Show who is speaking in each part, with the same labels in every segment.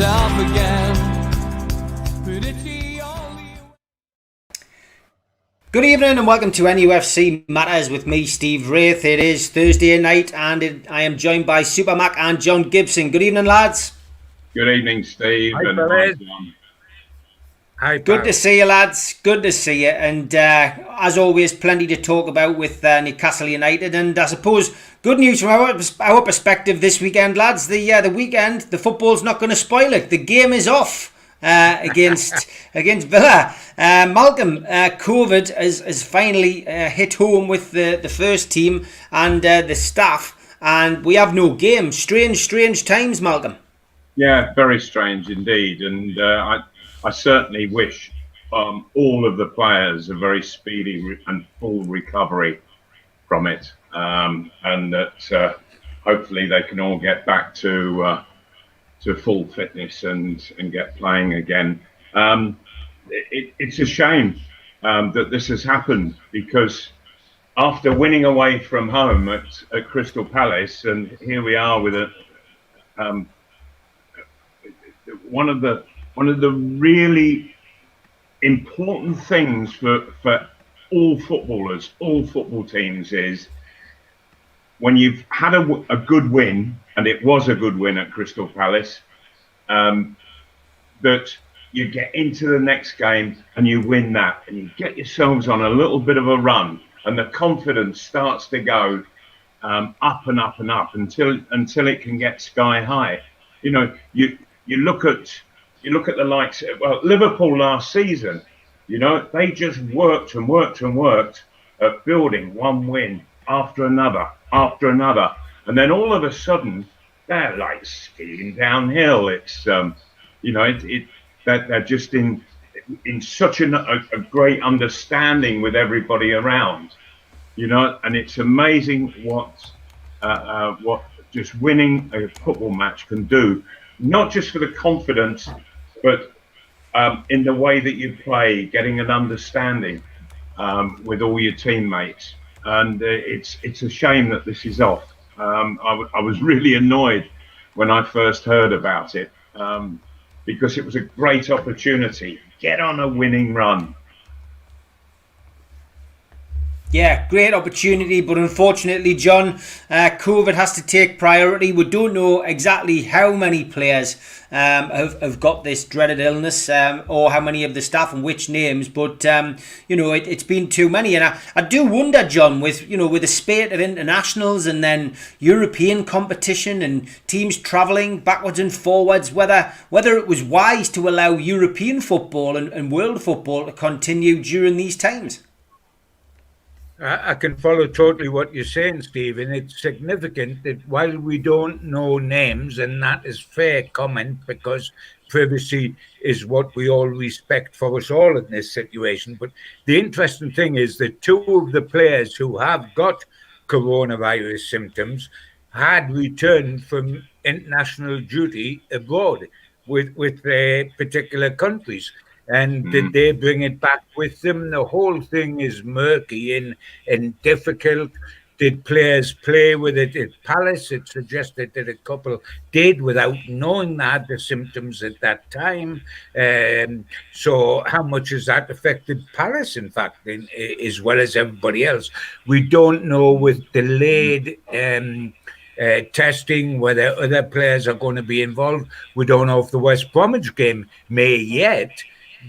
Speaker 1: myself again. But it's the only...
Speaker 2: Good evening and welcome to NUFC Matters with me, Steve Wraith. It is Thursday night and I am joined by Supermac and John Gibson. Good evening, lads.
Speaker 3: Good evening, Steve.
Speaker 4: Hi,
Speaker 3: and hi, John.
Speaker 4: Hi,
Speaker 2: Good to see you, lads. Good to see you. And as always, plenty to talk about with Newcastle United. And I suppose good news from our perspective this weekend, lads. The weekend, the football's not going to spoil it. The game is off against Villa. Malcolm, COVID has finally hit home with the first team and the staff. And we have no game. Strange times, Malcolm.
Speaker 3: Yeah, very strange indeed. And I certainly wish all of the players a very speedy and full recovery from it, and that hopefully they can all get back to full fitness and get playing again. It's a shame that this has happened, because after winning away from home at Crystal Palace, and here we are with one of the really important things for all footballers, all football teams, is when you've had a good win, and it was a good win at Crystal Palace, that you get into the next game and you win that, and you get yourselves on a little bit of a run, and the confidence starts to go up and up and up until it can get sky high. You know, you look at the likes of, well, Liverpool last season. You know, they just worked and worked and worked at building one win after another, and then all of a sudden they're like skiing downhill. It's they're just in such a great understanding with everybody around, you know, and it's amazing what just winning a football match can do, not just for the confidence, but in the way that you play, getting an understanding with all your teammates. And it's a shame that this is off. I was really annoyed when I first heard about it, because it was a great opportunity. Get on a winning run.
Speaker 2: Yeah, great opportunity, but unfortunately, John, COVID has to take priority. We don't know exactly how many players have got this dreaded illness, or how many of the staff and which names, but it's been too many. And I do wonder, John, with the spate of internationals and then European competition and teams travelling backwards and forwards, whether it was wise to allow European football and world football to continue during these times.
Speaker 4: I can follow totally what you're saying, Steve, and it's significant that while we don't know names, and that is fair comment, because privacy is what we all respect for us all in this situation. But the interesting thing is that two of the players who have got coronavirus symptoms had returned from international duty abroad with their particular countries. And did they bring it back with them? The whole thing is murky and difficult. Did players play with it at Palace? It suggested that a couple did without knowing they had the symptoms at that time. So how much has that affected Palace, in fact, as well as everybody else? We don't know, with delayed testing, whether other players are going to be involved. We don't know if the West Bromwich game may yet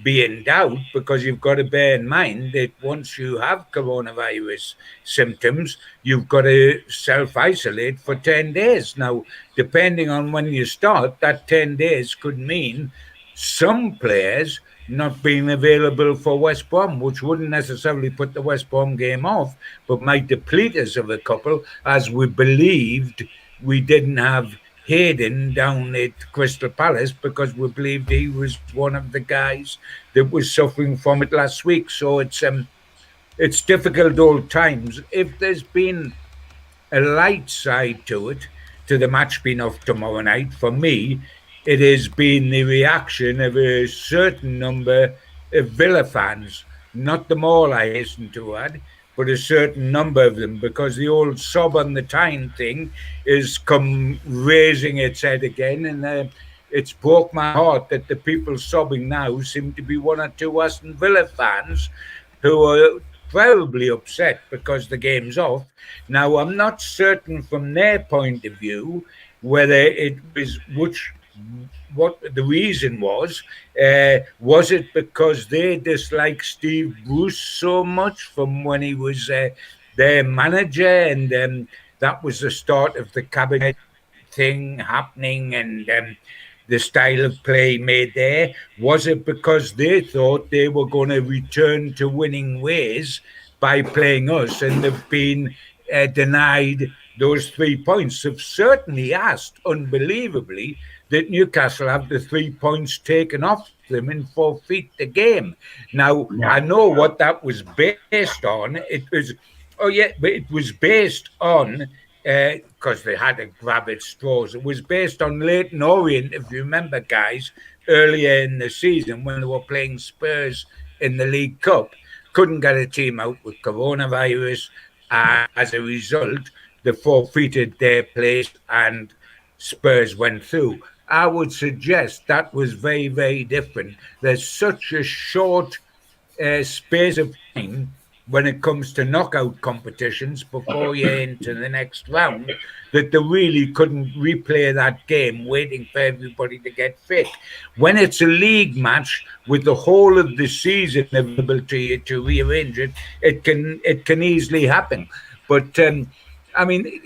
Speaker 4: be in doubt, because you've got to bear in mind that once you have coronavirus symptoms, you've got to self-isolate for 10 days. Now, depending on when you start, that 10 days could mean some players not being available for West Brom, which wouldn't necessarily put the West Brom game off, but might deplete us of a couple, as we believed we didn't have Hayden down at Crystal Palace, because we believed he was one of the guys that was suffering from it last week. So it's difficult old times. If there's been a light side to it, to the match being off tomorrow night, for me, it has been the reaction of a certain number of Villa fans, not them all, I hasten to add, but a certain number of them, because the old sob on the time thing is come raising its head again. And it's broke my heart that the people sobbing now seem to be one or two Aston Villa fans who are terribly upset because the game's off. Now, I'm not certain from their point of view whether it was what the reason was. Was it because they dislike Steve Bruce so much from when he was their manager, and that was the start of the cabinet thing happening, and the style of play made there? Was it because they thought they were going to return to winning ways by playing us, and they've been denied those 3 points? They've certainly asked, unbelievably, that Newcastle have the 3 points taken off them and forfeit the game. Now, I know what that was based on. It was, but it was based on, because they had to grab at straws. It was based on Leyton Orient, if you remember, guys, earlier in the season when they were playing Spurs in the League Cup. Couldn't get a team out with coronavirus. As a result, they forfeited their place and Spurs went through. I would suggest that was very, very different. There's such a short space of time when it comes to knockout competitions before you're into the next round that they really couldn't replay that game waiting for everybody to get fit. When it's a league match with the whole of the season available to you to rearrange it, it can easily happen. But I mean,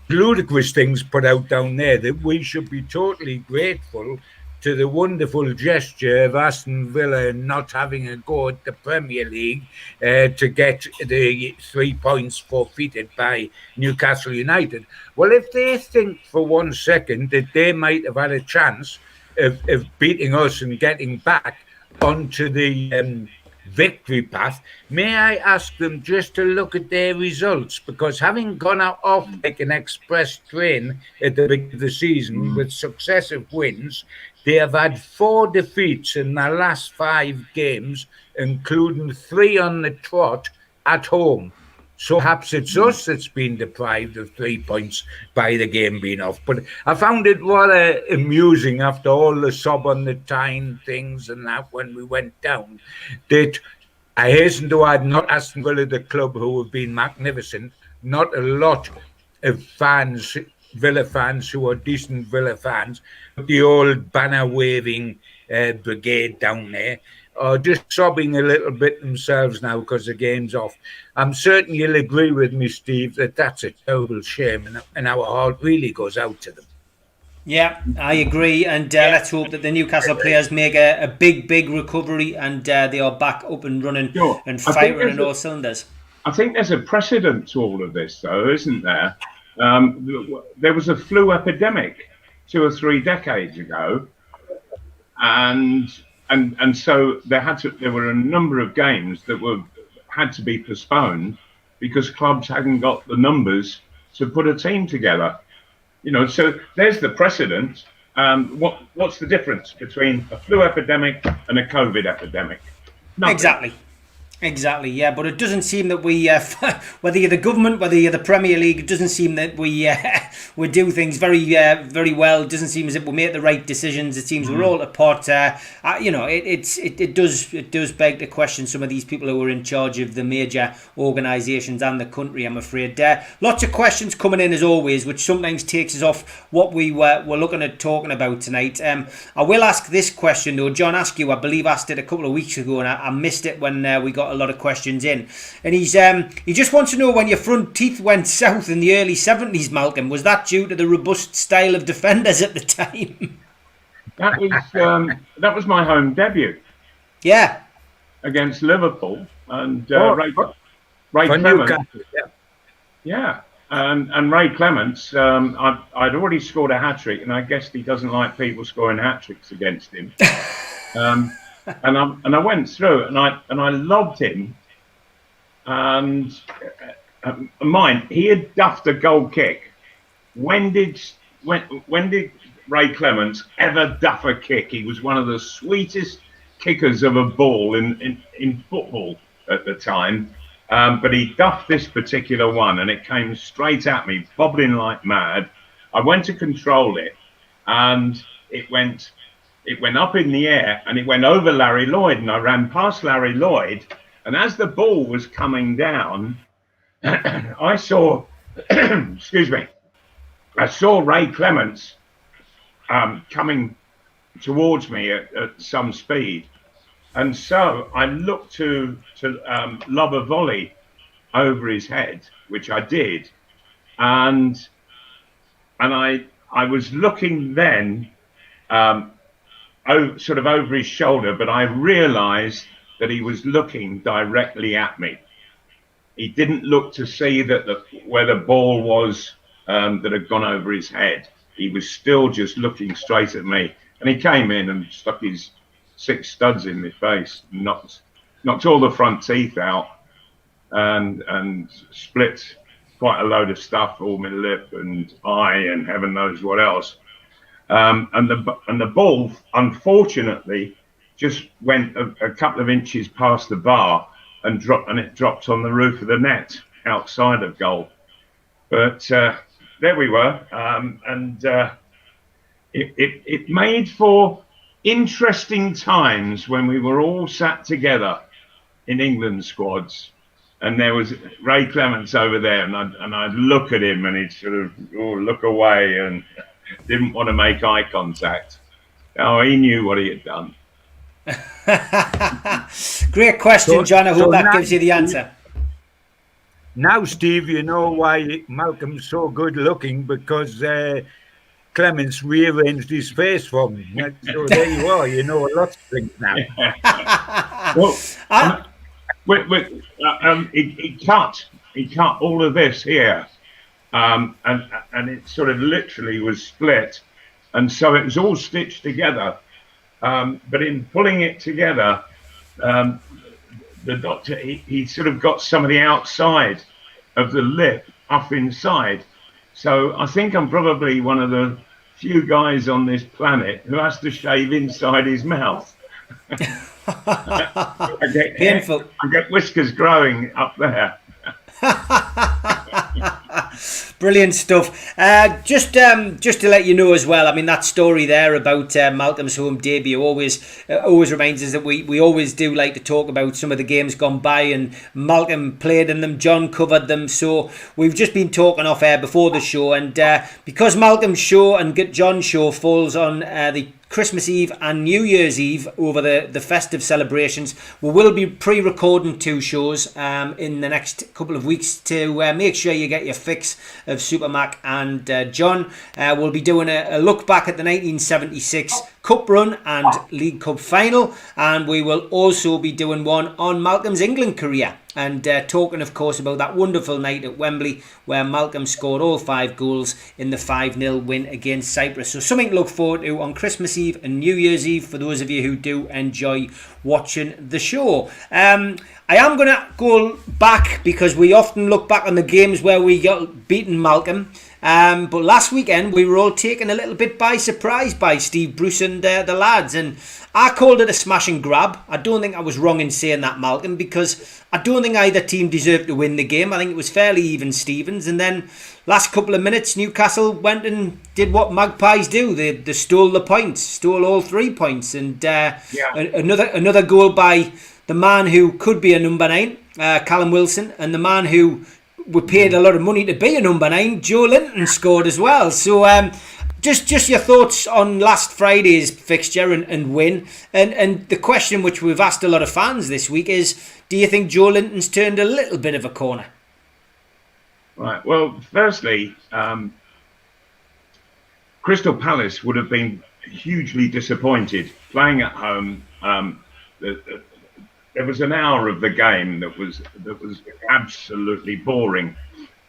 Speaker 4: ludicrous things put out down there that we should be totally grateful to the wonderful gesture of Aston Villa not having a go at the Premier League to get the 3 points forfeited by Newcastle United. Well, if they think for 1 second that they might have had a chance of beating us and getting back onto the victory path, may I ask them just to look at their results? Because having gone off like an express train at the beginning of the season with successive wins, they have had 4 defeats in their last 5 games, including 3 on the trot at home. So perhaps it's us that's been deprived of 3 points by the game being off. But I found it rather amusing after all the sob on the Tyne things and that when we went down, that I hasten to add, not Aston Villa, the club, who have been magnificent, not a lot of fans, Villa fans who are decent Villa fans, but the old banner-waving brigade down there are just sobbing a little bit themselves now because the game's off. I'm certain you'll agree with me, Steve, that that's a terrible shame, and our heart really goes out to them.
Speaker 2: Yeah, I agree, and let's hope that the Newcastle players make a big recovery and they are back up and running and firing on all cylinders.
Speaker 3: I think there's a precedent to all of this, though, isn't there? There was a flu epidemic 2 or 3 decades ago, and so there were a number of games that had to be postponed because clubs hadn't got the numbers to put a team together. You know, so there's the precedent. What's the difference between a flu epidemic and a COVID epidemic? Nothing.
Speaker 2: Exactly, yeah, but it doesn't seem that we, whether you're the government, whether you're the Premier League, it doesn't seem that we do things very well. It doesn't seem as if we make the right decisions. It seems we're all apart. It does beg to question some of these people who are in charge of the major organisations and the country, I'm afraid. Lots of questions coming in as always, which sometimes takes us off what we were looking at talking about tonight. I will ask this question though. John Askew, I believe, asked it a couple of weeks ago, and I missed it when we got a lot of questions in, and he just wants to know when your front teeth went south in the early 70s, Malcolm, was that due to the robust style of defenders at the time?
Speaker 3: That was my home debut.
Speaker 2: Yeah,
Speaker 3: against Liverpool and Ray Clements. Yeah, and Ray Clements. I'd already scored a hat-trick, and I guess he doesn't like people scoring hat-tricks against him. And I went through and I lobbed him, and mind, he had duffed a goal kick. When did Ray Clements ever duff a kick? He was one of the sweetest kickers of a ball in football at the time, but he duffed this particular one, and it came straight at me, bobbling like mad. I went to control it, and it went up in the air and it went over Larry Lloyd, and I ran past Larry Lloyd, and as the ball was coming down, I saw, excuse me, I saw Ray Clements coming towards me at some speed, and so I looked to lob a volley over his head, which I did, and I was looking then sort of over his shoulder, but I realised that he was looking directly at me. He didn't look to see that where the ball was that had gone over his head. He was still just looking straight at me, and he came in and stuck his 6 studs in my face, knocked all the front teeth out, and split quite a load of stuff, all my lip and eye and heaven knows what else. And the ball, unfortunately, just went a couple of inches past the bar and it dropped on the roof of the net outside of goal. But there we were, and it made for interesting times when we were all sat together in England squads, and there was Ray Clements over there, and I'd look at him and he'd sort of look away and didn't want to make eye contact. Oh, he knew what he had done.
Speaker 2: Great question, John. I hope that gives you the answer.
Speaker 4: Now, Steve, you know why Malcolm's so good looking, because Clements rearranged his face for me. So there you are. You know a lot of things now.
Speaker 3: Well, he cut all of this here, and it sort of literally was split, and so it was all stitched together. But in pulling it together, the doctor he sort of got some of the outside of the lip up inside. So I think I'm probably one of the few guys on this planet who has to shave inside his mouth.
Speaker 2: Painful.
Speaker 3: I get whiskers growing up there.
Speaker 2: Brilliant stuff. Just to let you know as well, I mean, that story there about Malcolm's home debut always reminds us that we always do like to talk about some of the games gone by, and Malcolm played in them, John covered them, so we've just been talking off air before the show, and because Malcolm's show and John's show falls on the Christmas Eve and New Year's Eve over the festive celebrations, we will be pre-recording 2 shows in the next couple of weeks to make sure you get your fix of Supermac and John. We'll be doing a look back at the 1976 Cup run and League Cup final, and we will also be doing one on Malcolm's England career, and talking of course about that wonderful night at Wembley where Malcolm scored all 5 goals in the 5-0 win against Cyprus. So something to look forward to on Christmas Eve and New Year's Eve for those of you who do enjoy watching the show. I am going to go back because we often look back on the games where we got beaten Malcolm. But last weekend we were all taken a little bit by surprise by Steve Bruce and the lads, and I called it a smash and grab. I don't think I was wrong in saying that, Malcolm, because I don't think either team deserved to win the game. I think it was fairly even Stevens, and then last couple of minutes Newcastle went and did what Magpies do. They stole the points, stole all 3 points, and another goal by the man who could be a number 9, Callum Wilson, and the man who we paid a lot of money to be a number 9, Joelinton, scored as well. So just your thoughts on last Friday's fixture and win, and the question which we've asked a lot of fans this week is, do you think Joelinton's turned a little bit of a corner?
Speaker 3: Right, well, firstly, Crystal Palace would have been hugely disappointed playing at home. There was an hour of the game that was absolutely boring,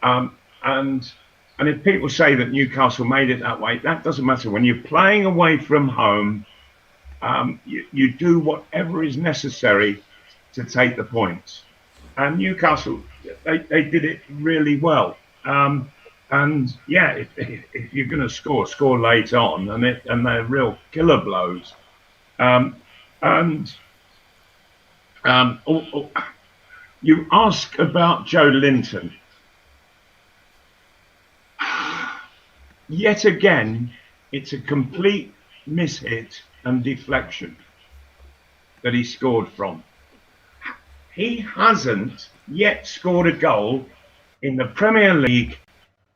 Speaker 3: and if people say that Newcastle made it that way, that doesn't matter. When you're playing away from home, you do whatever is necessary to take the points. And Newcastle, they did it really well. And yeah, if you're going to score late on, and they're real killer blows. You ask about Joelinton. Yet again, it's a complete mishit and deflection that he scored from. He hasn't yet scored a goal in the Premier League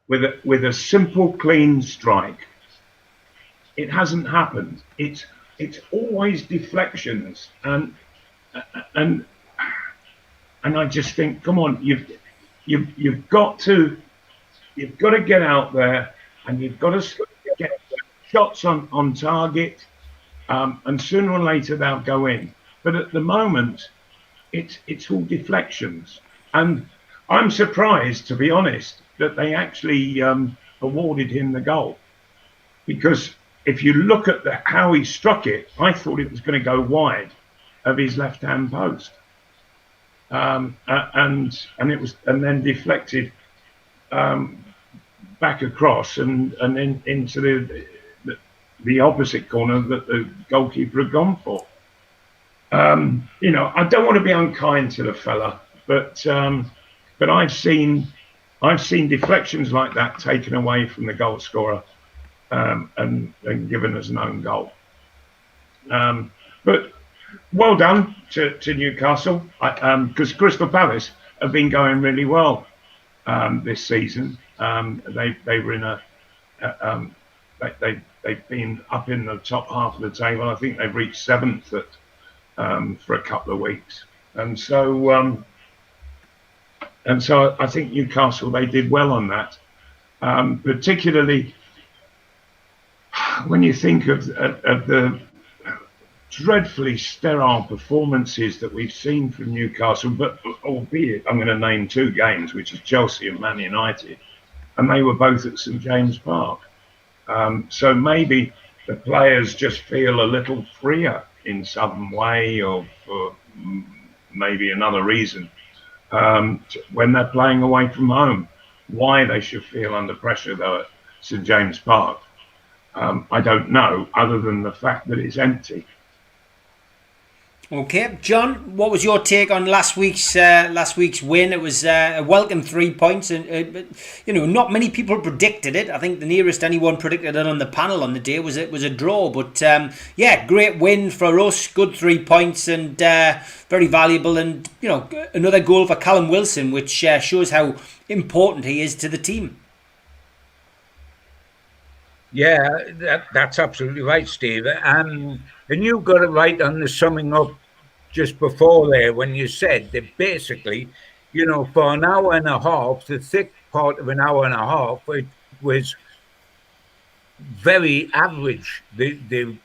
Speaker 3: with a simple, clean strike. It hasn't happened. It's always deflections, and I just think, come on, you've got to get out there, and you've got to get shots on target, and sooner or later they'll go in. But at the moment, it's all deflections, and I'm surprised, to be honest, that they actually awarded him the goal, because if you look at how he struck it, I thought it was going to go wide of his left-hand post, and then deflected back across and then into the opposite corner that the goalkeeper had gone for. You know, I don't want to be unkind to the fella, but I've seen deflections like that taken away from the goal scorer, and given as an own goal. But well done to Newcastle, because Crystal Palace have been going really well this season. They were in they've been up in the top half of the table. I think they've reached 7th for a couple of weeks, and so I think Newcastle, they did well on that, particularly when you think of the dreadfully sterile performances that we've seen from Newcastle, but albeit I'm going to name 2 games, which is Chelsea and Man United, and they were both at St James Park. So maybe the players just feel a little freer in some way, or for maybe another reason, when they're playing away from home. Why they should feel under pressure, though, at St James Park, I don't know, other than the fact that it's empty.
Speaker 2: Okay, John, what was your take on last week's win? It was a welcome 3 points, and you know, not many people predicted it. I think the nearest anyone predicted it on the panel on the day was a draw. But yeah, great win for us. Good 3 points, and very valuable. And you know, another goal for Callum Wilson, which shows how important he is to the team.
Speaker 4: Yeah, that's absolutely right, Steve. And you got it right on the summing up just before there, when you said that basically, you know, for an hour and a half, the thick part of an hour and a half, it was very average. It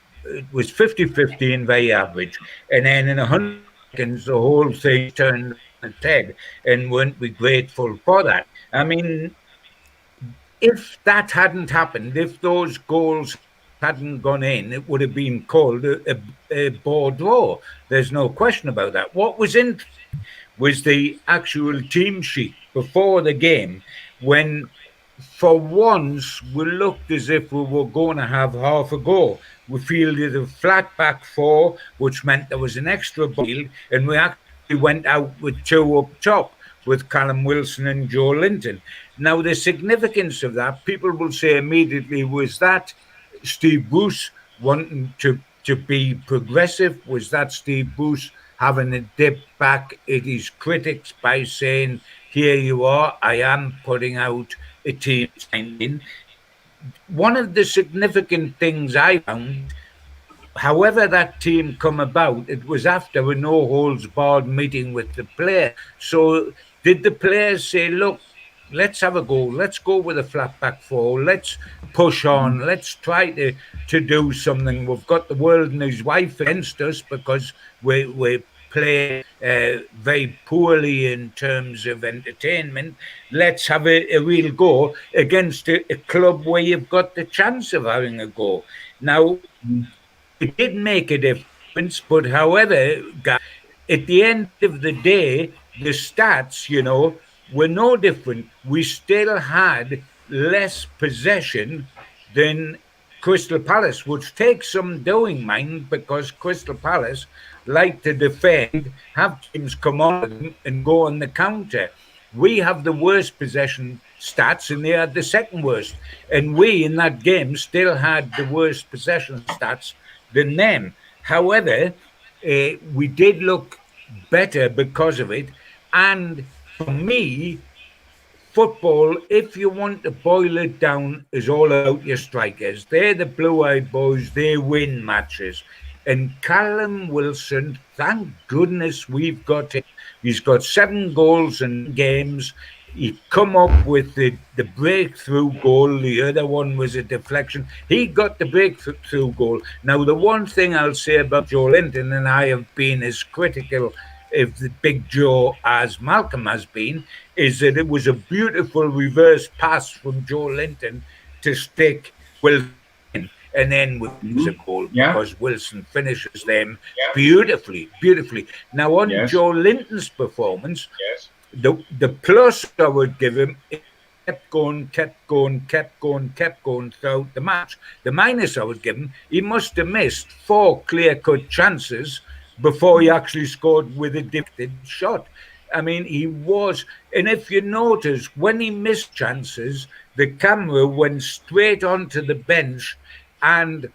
Speaker 4: was 50-50 and very average. And then in 100 seconds, the whole thing turned on its head, and weren't we grateful for that? I mean, if that hadn't happened, if those goals hadn't gone in, it would have been called a bore draw. There's no question about that. What was interesting was the actual team sheet before the game, when for once we looked as if we were going to have half a go. We fielded a flat back 4, which meant there was an extra ball, and we actually went out with 2 up top, with Callum Wilson and Joelinton. Now, the significance of that, people will say immediately, was that Steve Bruce wanting to be progressive? Was that Steve Bruce having a dip back at his critics by saying, here you are, I am putting out a team signing? One of the significant things I found, however that team come about, it was after a no-holds-barred meeting with the player. So did the players say, look, let's have a go, let's go with a flat back 4, let's push on, let's try to do something. We've got the world and his wife against us because we play very poorly in terms of entertainment. Let's have a real go against a club where you've got the chance of having a go. Now, it did make a difference, but however, at the end of the day, the stats, you know, were no different. We still had less possession than Crystal Palace, which takes some doing, mind, because Crystal Palace like to defend, have teams come on and go on the counter. We have the worst possession stats, and they had the second worst. And we, in that game, still had the worst possession stats than them. However, we did look better because of it. And for me, football, if you want to boil it down, is all about your strikers. They're the blue-eyed boys. They win matches. And Callum Wilson, thank goodness we've got him. He's got 7 goals in games. He come up with the breakthrough goal. The other one was a deflection. He got the breakthrough goal. Now, the one thing I'll say about Joelinton, and I have been as critical of the Big Joe as Malcolm has been, is that it was a beautiful reverse pass from Joelinton to stick Wilson in, and then was a goal because Wilson finishes them beautifully. Now, on Joelinton's performance, the plus I would give him is kept going throughout the match. The minus I would give him, he must have missed 4 clear-cut chances before he actually scored with a deflected shot. I mean, he was, and if you notice, when he missed chances, the camera went straight onto the bench, and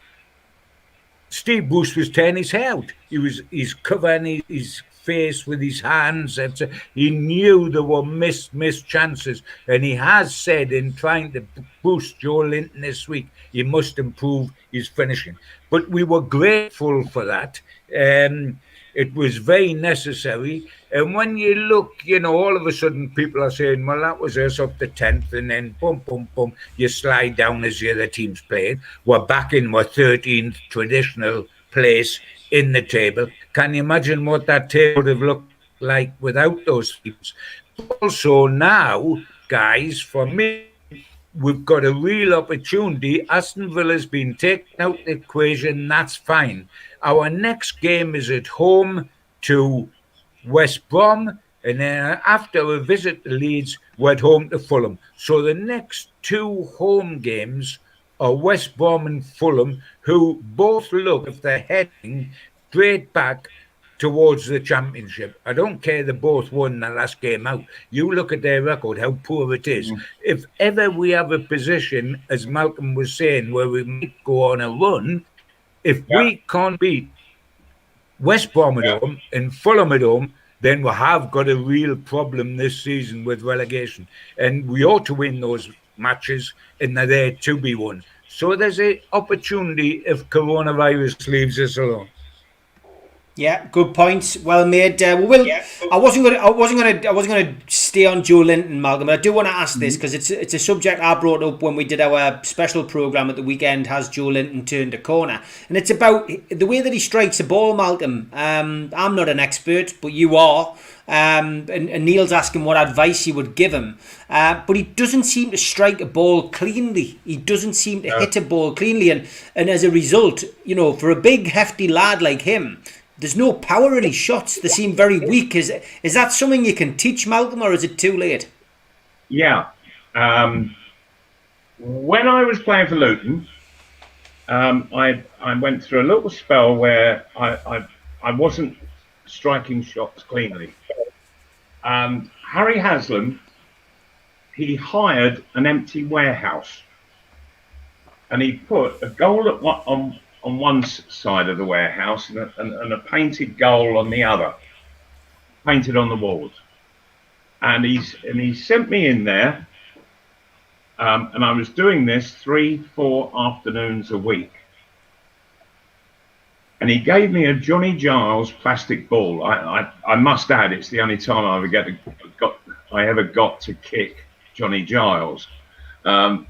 Speaker 4: Steve Bruce was tearing his hair out. He's covering his face with his hands. He knew there were missed chances, and he has said in trying to boost Joelinton this week, he must improve his finishing. But we were grateful for that. It was very necessary. And when you look, all of a sudden people are saying, well, that was us up to 10th, and then boom, you slide down as the other team's playing. We're back in our 13th traditional place in the table. Can you imagine what that table would have looked like without those teams? Also now, guys, for me, we've got a real opportunity. Aston Villa's been taken out the equation. That's fine. Our next game is at home to West Brom, and then after a visit to Leeds, we're at home to Fulham. So the next 2 home games are West Brom and Fulham, who both look, if they're heading straight back towards the Championship. I don't care, they both won the last game out. You look at their record, how poor it is. If ever we have a position, as Malcolm was saying, where we might go on a run, if we can't beat West Brom at home and Fulham at home, then we have got a real problem this season with relegation. And we ought to win those matches, and they're there to be won. So there's an opportunity if coronavirus leaves us alone.
Speaker 2: Yeah, good points. Well made. I wasn't going to stay on Joelinton, Malcolm, but I do want to ask this because it's a subject I brought up when we did our special program at the weekend. Has Joelinton turned a corner? And it's about the way that he strikes a ball, Malcolm. I'm not an expert, but you are. And Neil's asking what advice you would give him. But he doesn't seem to strike a ball cleanly. He doesn't seem to hit a ball cleanly, and as a result, for a big hefty lad like him, there's no power in his shots. They seem very weak. Is that something you can teach, Malcolm, or is it too late?
Speaker 3: Yeah. When I was playing for Luton, I went through a little spell where I wasn't striking shots cleanly. Harry Haslam, he hired an empty warehouse, and he put a goal on one side of the warehouse and a painted goal on the other, painted on the walls. And he sent me in there, and I was doing this 3-4 afternoons a week. And he gave me a Johnny Giles plastic ball. I must add, it's the only time I ever got to kick Johnny Giles. And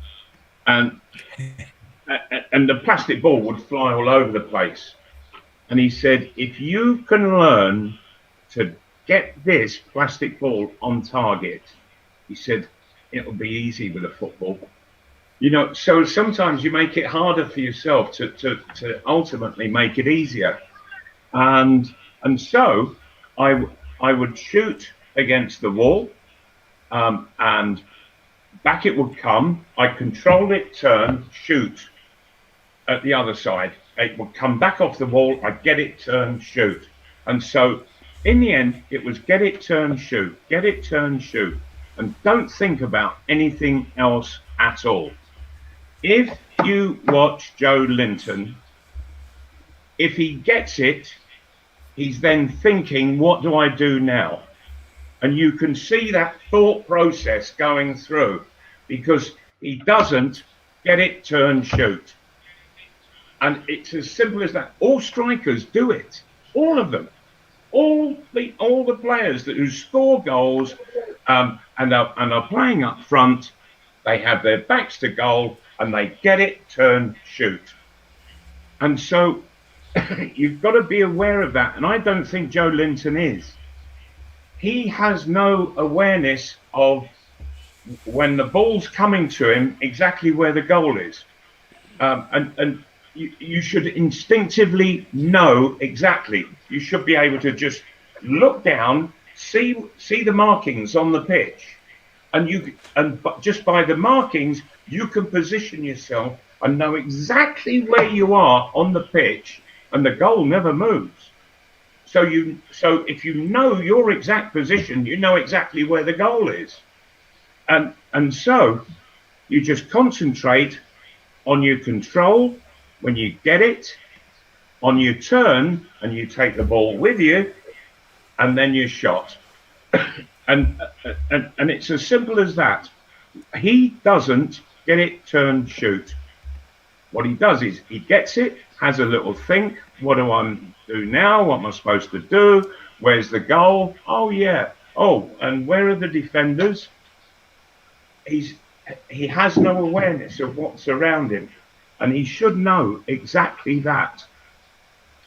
Speaker 3: the plastic ball would fly all over the place. And he said, if you can learn to get this plastic ball on target, he said, it'll be easy with a football. So sometimes you make it harder for yourself to ultimately make it easier. And so I would shoot against the wall, and back it would come. I controlled it, turn, shoot at the other side. It would come back off the wall. I'd get it, turn, shoot. And so in the end, it was get it, turn, shoot, get it, turn, shoot. and don't think about anything else at all. If you watch Joelinton, if he gets it, he's then thinking, what do I do now? And you can see that thought process going through, because he doesn't get it, turn, shoot. And it's as simple as that. All strikers do it, all of them. All the players who score goals and are playing up front, they have their backs to goal and they get it, turn, shoot. And so you've got to be aware of that. And I don't think Joelinton is. He has no awareness of, when the ball's coming to him, exactly where the goal is. And you should instinctively know exactly. You should be able to just look down, see the markings on the pitch, and just by the markings you can position yourself and know exactly where you are on the pitch, and the goal never moves. So if you know your exact position, you know exactly where the goal is, and so you just concentrate on your control. When you get it, on your turn, and you take the ball with you, and then you shot. and it's as simple as that. He doesn't get it, turn, shoot. What he does is he gets it, has a little think. What do I do now? What am I supposed to do? Where's the goal? Oh yeah. Oh, and where are the defenders? He has no awareness of what's around him. And he should know exactly that.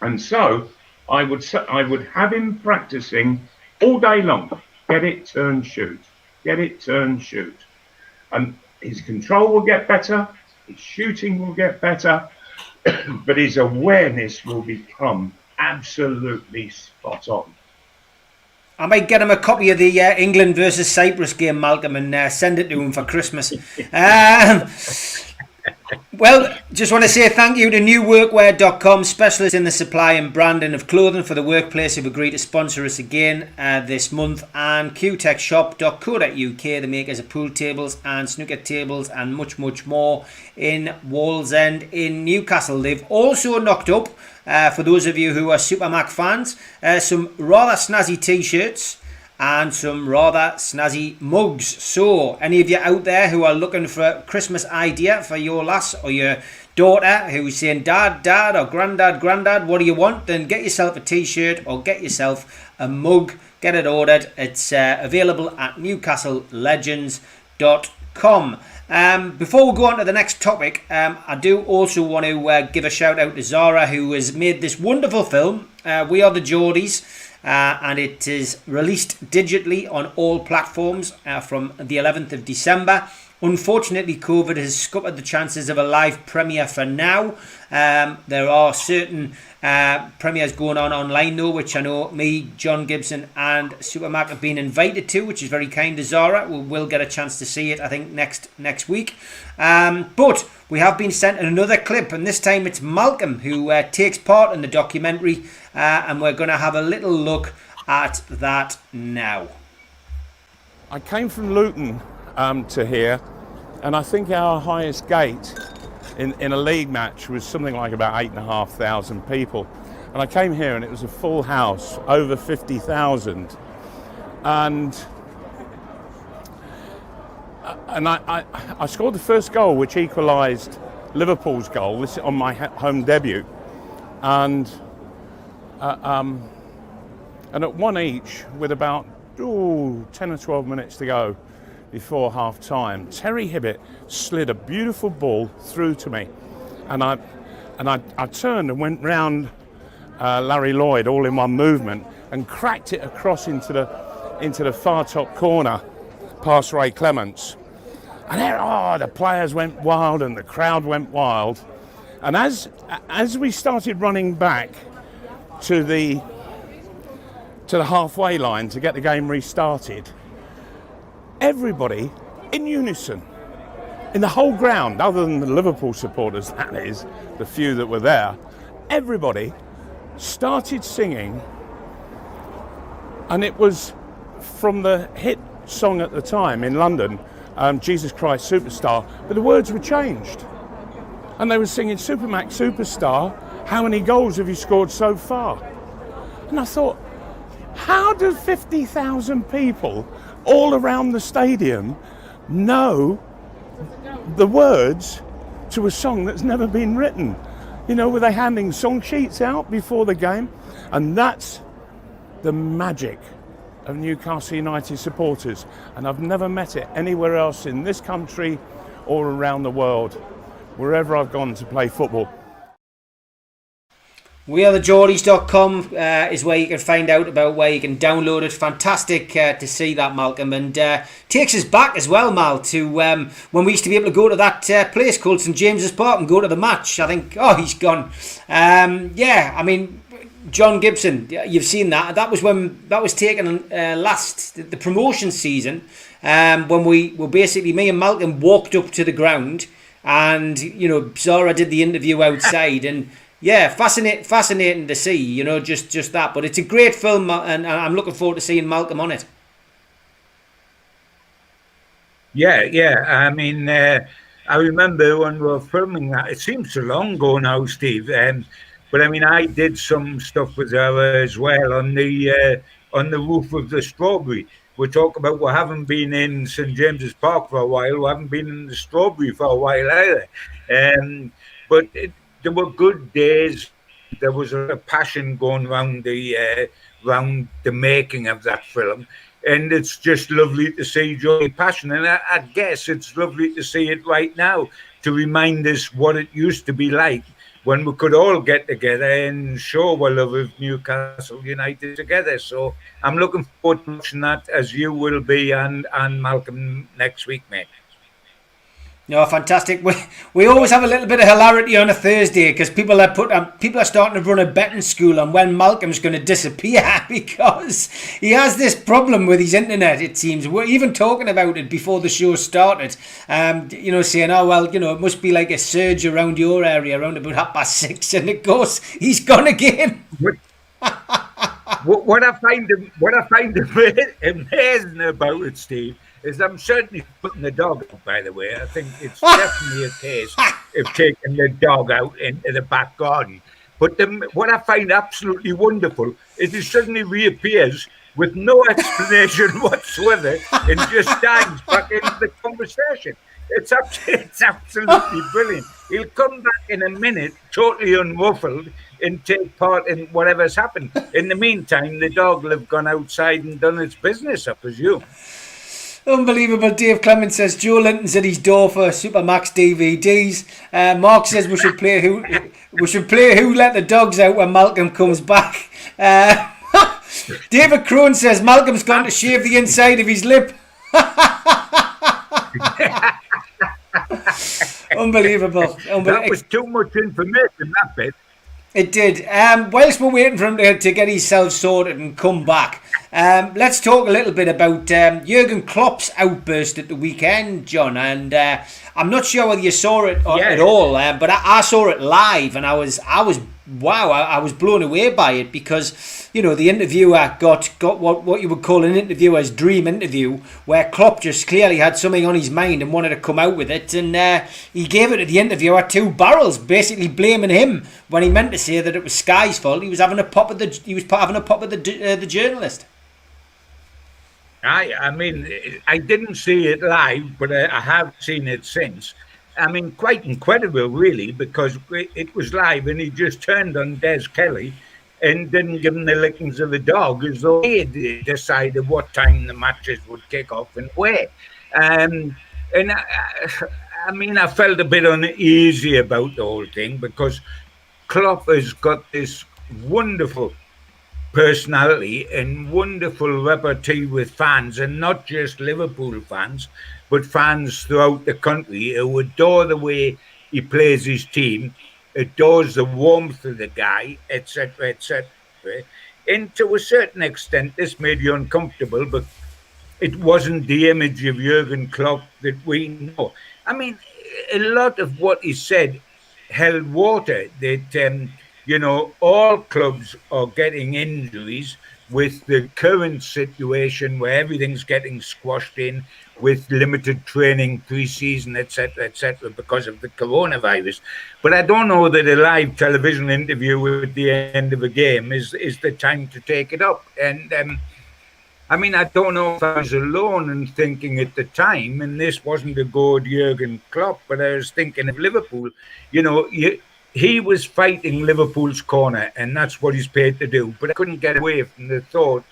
Speaker 3: And so I would have him practicing all day long. Get it, turn, shoot. Get it, turn, shoot. And his control will get better. His shooting will get better. But his awareness will become absolutely spot on.
Speaker 2: I might get him a copy of the England versus Cyprus game, Malcolm, and send it to him for Christmas. Well, just want to say thank you to newworkwear.com, specialists in the supply and branding of clothing for the workplace, who've agreed to sponsor us again this month, and qtechshop.co.uk, the makers of pool tables and snooker tables and much, much more in Wallsend in Newcastle. They've also knocked up, for those of you who are Supermac fans, some rather snazzy t-shirts and some rather snazzy mugs. So any of you out there who are looking for a Christmas idea for your lass or your daughter who's saying dad or granddad, what do you want, then get yourself a t-shirt or get yourself a mug. Get it ordered. It's available at newcastlelegends.com. Before we go on to the next topic, I do also want to give a shout out to Zara, who has made this wonderful film, We Are the Geordies. And it is released digitally on all platforms from the 11th of December. Unfortunately, COVID has scuppered the chances of a live premiere for now. There are certain premieres going on online though, which I know me, John Gibson and Supermac have been invited to, which is very kind of Zara. We'll get a chance to see it, I think, next week. But we have been sent another clip, and this time it's Malcolm who takes part in the documentary, and we're going to have a little look at that now.
Speaker 5: I came from Luton to here, and I think our highest gate in a league match was something like about 8,500 people. And I came here and it was a full house, over 50,000. And I scored the first goal, which equalised Liverpool's goal. This is on my home debut. And at 1 each, with about 10 or 12 minutes to go before half time, Terry Hibbett slid a beautiful ball through to me, and I turned and went round Larry Lloyd all in one movement and cracked it across into the far top corner past Ray Clements. And there, the players went wild and the crowd went wild. And as we started running back to the halfway line to get the game restarted, everybody in unison, in the whole ground, other than the Liverpool supporters, that is, the few that were there, everybody started singing, and it was from the hit song at the time in London, Jesus Christ Superstar, but the words were changed. And they were singing Supermac Superstar, how many goals have you scored so far? And I thought, how do 50,000 people all around the stadium know the words to a song that's never been written? You know, were they handing song sheets out before the game? And that's the magic of Newcastle United supporters. And I've never met it anywhere else in this country or around the world, wherever I've gone to play football.
Speaker 2: WeAreTheGeordies.com is where you can find out about where you can download it. Fantastic to see that, Malcolm, and takes us back as well, Mal, to when we used to be able to go to that place called St James's Park and go to the match. I think, he's gone. Yeah, I mean, John Gibson, you've seen that. That was when that was taken the promotion season, when we were basically, me and Malcolm walked up to the ground, and Zara did the interview outside, and yeah, fascinating to see, just that. But it's a great film, and I'm looking forward to seeing Malcolm on it.
Speaker 4: Yeah. I mean, I remember when we were filming that. It seems so long ago now, Steve. But I mean, I did some stuff with her as well on the roof of the Strawberry. We talk about we haven't been in St James's Park for a while. We haven't been in the Strawberry for a while either. But there were good days. There was a passion going around the making of that film, and it's just lovely to see Joey passion. And I guess it's lovely to see it right now to remind us what it used to be like when we could all get together and show our love of Newcastle United together. So I'm looking forward to watching that, as you will be, and Malcolm next week, mate.
Speaker 2: No, fantastic. We always have a little bit of hilarity on a Thursday because people are starting to run a betting school on when Malcolm's going to disappear because he has this problem with his internet, it seems. We're even talking about it before the show started, saying, it must be like a surge around your area around about 6:30, and of course he's gone again.
Speaker 4: What I find amazing about it, Steve, is I'm certainly putting the dog out, by the way. I think it's definitely a case of taking the dog out into the back garden. But what I find absolutely wonderful is he suddenly reappears with no explanation whatsoever and just dives back into the conversation. It's absolutely brilliant. He'll come back in a minute, totally unruffled, and take part in whatever's happened. In the meantime, the dog will have gone outside and done its business, I presume.
Speaker 2: Unbelievable. Dave Clement says Joelinton's at his door for Supermac DVDs. Mark says we should play Who Let the Dogs Out when Malcolm comes back. David Crone says Malcolm's going to shave the inside of his lip. Unbelievable.
Speaker 4: That was too much information, that bit.
Speaker 2: It did. Whilst we're waiting for him to get himself sorted and come back, let's talk a little bit about Jurgen Klopp's outburst at the weekend, John. And I'm not sure whether you saw it at all, but I saw it live, and I was blown away by it because the interviewer got what you would call an interviewer's dream interview, where Klopp just clearly had something on his mind and wanted to come out with it, and he gave it to the interviewer two barrels, basically blaming him when he meant to say that it was Sky's fault. He was having a pop at the journalist.
Speaker 4: I mean, I didn't see it live, but I have seen it since. I mean, quite incredible, really, because it was live and he just turned on Des Kelly and didn't give him the lickings of the dog, as though he had decided what time the matches would kick off and where. And I mean, I felt a bit uneasy about the whole thing because Klopp has got this wonderful personality and wonderful repartee with fans, and not just Liverpool fans, but fans throughout the country who adore the way he plays his team, adores the warmth of the guy, etc., etc. And to a certain extent, this made you uncomfortable, but it wasn't the image of Jurgen Klopp that we know. I mean, a lot of what he said held water, that all clubs are getting injuries with the current situation where everything's getting squashed in with limited training, pre-season, etc., because of the coronavirus. But I don't know that a live television interview at the end of a game is the time to take it up. And I mean, I don't know if I was alone in thinking at the time, and this wasn't a go at Jurgen Klopp, but I was thinking of Liverpool. He was fighting Liverpool's corner, and that's what he's paid to do. But I couldn't get away from the thought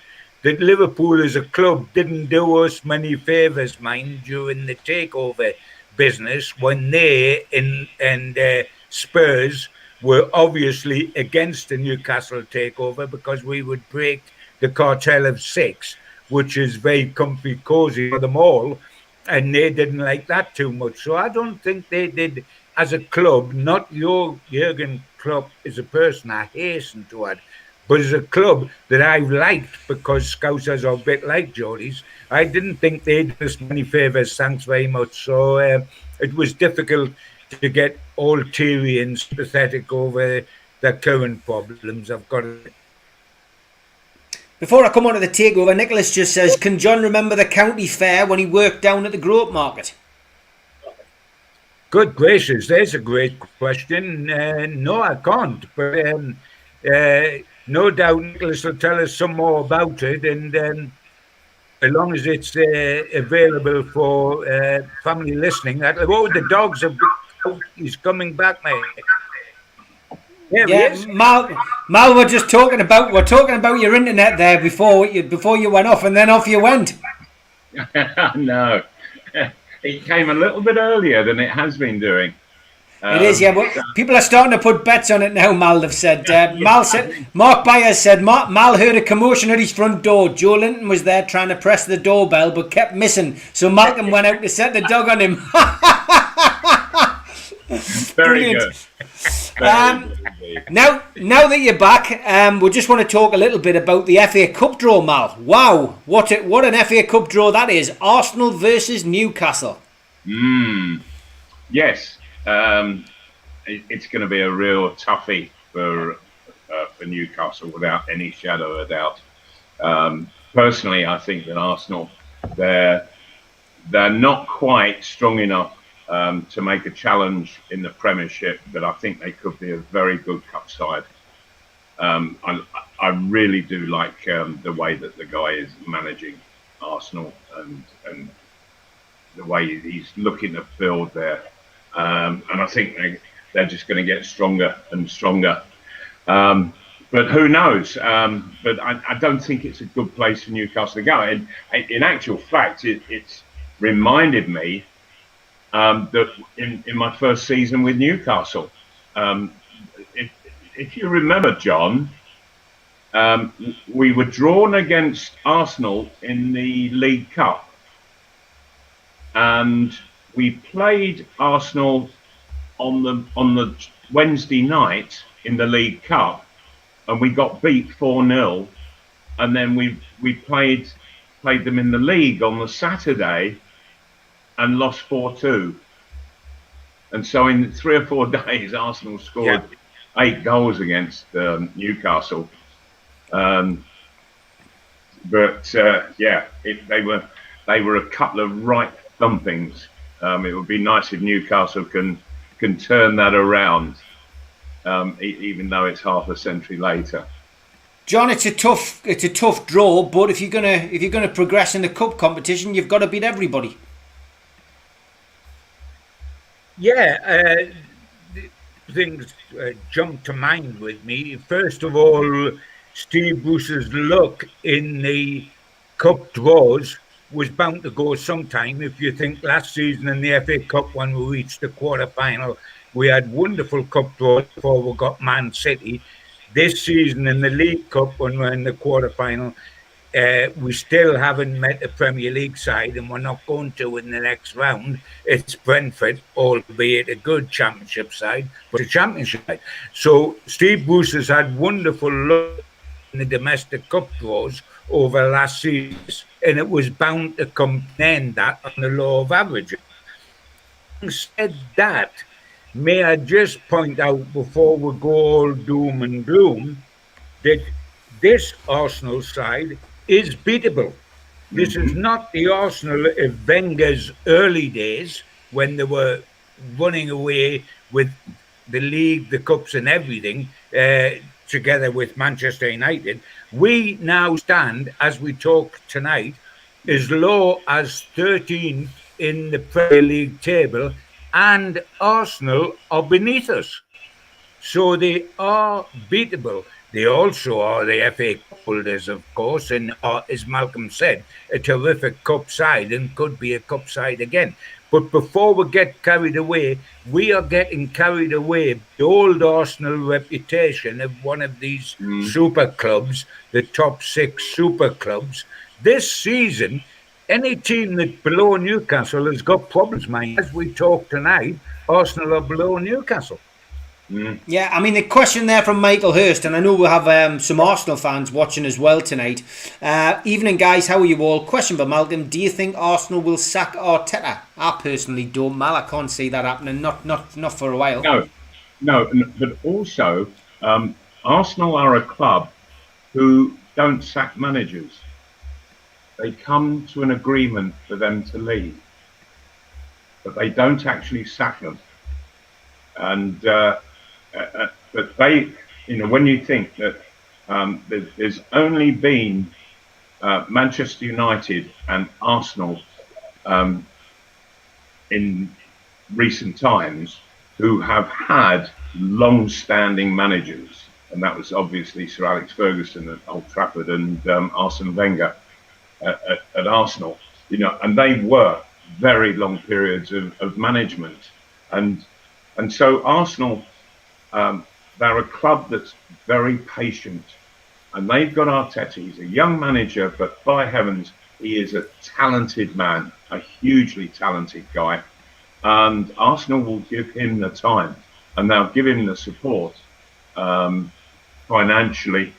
Speaker 4: that Liverpool as a club didn't do us many favours, mind, during the takeover business when they and Spurs were obviously against the Newcastle takeover because we would break the cartel of 6, which is very comfy, cozy for them all, and they didn't like that too much. So I don't think they did as a club, not your Jurgen Klopp as a person, I hasten to add, but as a club that I've liked because Scousers are a bit like Geordies, I didn't think they did us many favours, thanks very much. So it was difficult to get all teary and sympathetic over the current problems. I've got to.
Speaker 2: Before I come on to the takeover, Nicholas just says, can John remember the county fair when he worked down at the Groat Market?
Speaker 4: Good gracious, there's a great question. No, I can't. But no doubt Nicholas will tell us some more about it. And as long as it's available for family listening, the dogs have been, he's coming back, mate.
Speaker 2: Yeah, Mal, we're talking about your internet there before you went off, and then off you went.
Speaker 3: No, it came a little bit earlier than it has been doing.
Speaker 2: It is, yeah. But people are starting to put bets on it now. Mal have said. Mark Byers said Mal heard a commotion at his front door. Joelinton was there trying to press the doorbell, but kept missing. So Malcolm went out to set the dog on him.
Speaker 3: Very good.
Speaker 2: Now that you're back, we just want to talk a little bit about the FA Cup draw, Mal. Wow, what an FA Cup draw that is! Arsenal versus Newcastle.
Speaker 3: Yes, it's going to be a real toughie for Newcastle, without any shadow of a doubt. Personally, I think that Arsenal they're not quite strong enough to make a challenge in the Premiership, but I think they could be a very good cup side. I really do like the way that the guy is managing Arsenal and the way he's looking to build there. And I think they're just going to get stronger and stronger. But who knows? But I don't think it's a good place for Newcastle to go. And in actual fact, it's reminded me that in my first season with Newcastle, if you remember, John, we were drawn against Arsenal in the League Cup, and we played Arsenal on the Wednesday night in the League Cup, and we got beat 4-0, and then we played them in the league on the Saturday and lost 4-2. And so in 3 or 4 days, Arsenal scored 8 goals against Newcastle. They were a couple of right thumpings. It would be nice if Newcastle can turn that around, even though it's half a century later.
Speaker 2: John, it's a tough draw, but if you're gonna progress in the cup competition, you've got to beat everybody.
Speaker 4: Yeah, things jump to mind with me. First of all, Steve Bruce's luck in the cup draws was bound to go sometime. If you think last season in the FA Cup when we reached the quarter-final, we had wonderful cup draws before we got Man City. This season in the League Cup when we're in the quarter-final, we still haven't met a Premier League side, and we're not going to in the next round. It's Brentford, albeit a good championship side, but a championship side. So Steve Bruce has had wonderful luck in the domestic cup draws over last season, and it was bound to comprehend that on the law of averages. Having said that, may I just point out before we go all doom and gloom that this Arsenal side is beatable. This is not the Arsenal of Wenger's early days when they were running away with the league, the cups, and everything together with Manchester United. We now stand, as we talk tonight, as low as 13th in the Premier League table, and Arsenal are beneath us. So they are beatable. They also are the FA Cup holders, of course, and are, as Malcolm said, a terrific cup side and could be a cup side again. But before we get carried away, we are getting carried away by the old Arsenal reputation of one of these super clubs, the top 6 super clubs. This season, any team that's below Newcastle has got problems, mind. As we talk tonight, Arsenal are below Newcastle.
Speaker 2: Yeah, I mean, the question there from Michael Hurst, and I know we'll have some Arsenal fans watching as well tonight. Evening, guys, how are you all? Question for Malcolm: do you think Arsenal will sack Arteta? I personally don't, Mal. I can't see that happening. Not for a while.
Speaker 3: No, but also Arsenal are a club who don't sack managers. They come to an agreement for them to leave, but they don't actually sack them. And but they, when you think that there's only been Manchester United and Arsenal in recent times who have had long-standing managers, and that was obviously Sir Alex Ferguson at Old Trafford and Arsene Wenger at Arsenal, and they were very long periods of management, and so Arsenal, they're a club that's very patient, and they've got Arteta. He's a young manager, but by heavens, he is a talented man, a hugely talented guy, and Arsenal will give him the time, and they'll give him the support financially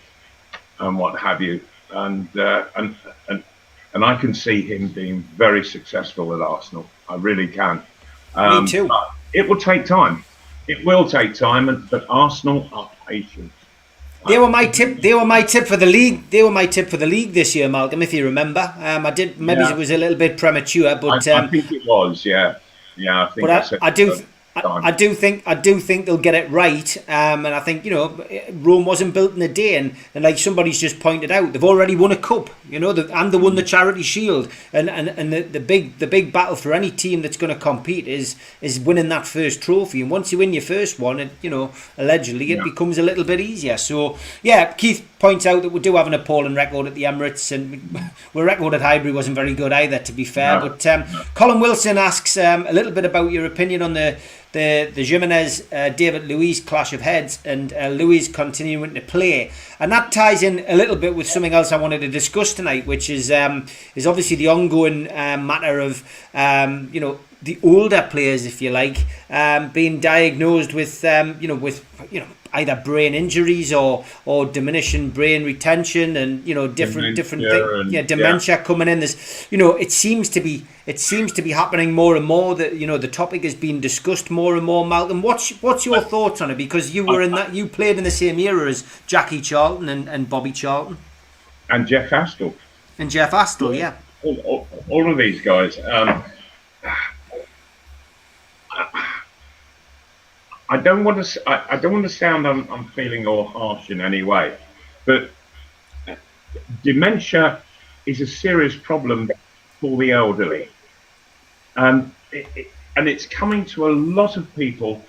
Speaker 3: and what have you, and I can see him being very successful at Arsenal. I really can.
Speaker 2: Me too.
Speaker 3: It will take time. It will take time, but Arsenal are patient.
Speaker 2: They were my tip. They were my tip for the league. They were my tip for the league this year, Malcolm. If you remember, I did. Maybe it was a little bit premature, but
Speaker 3: I think it was. Yeah. I think.
Speaker 2: But I do think they'll get it right, and I think Rome wasn't built in a day, and like somebody's just pointed out, they've already won a cup, and they won the Charity Shield, and the big battle for any team that's going to compete is winning that first trophy, and once you win your first one, allegedly it becomes a little bit easier. So yeah, Keith points out that we do have an appalling record at the Emirates, and our record at Highbury wasn't very good either, to be fair.
Speaker 3: No.
Speaker 2: But Colin Wilson asks a little bit about your opinion on the Jimenez David Luiz clash of heads, and Luiz continuing to play, and that ties in a little bit with something else I wanted to discuss tonight, which is obviously the ongoing matter of the older players, if you like, being diagnosed with either brain injuries or diminishing brain retention, and different things, dementia coming in. There's it seems to be happening more and more, that the topic is being discussed more and more. Malcolm, what's your thoughts on it? Because you played in the same era as Jackie Charlton and Bobby Charlton
Speaker 3: and Jeff Astle.
Speaker 2: Yeah.
Speaker 3: All of these guys. I don't want to sound I'm feeling all harsh in any way, but dementia is a serious problem for the elderly, and it's coming to a lot of people,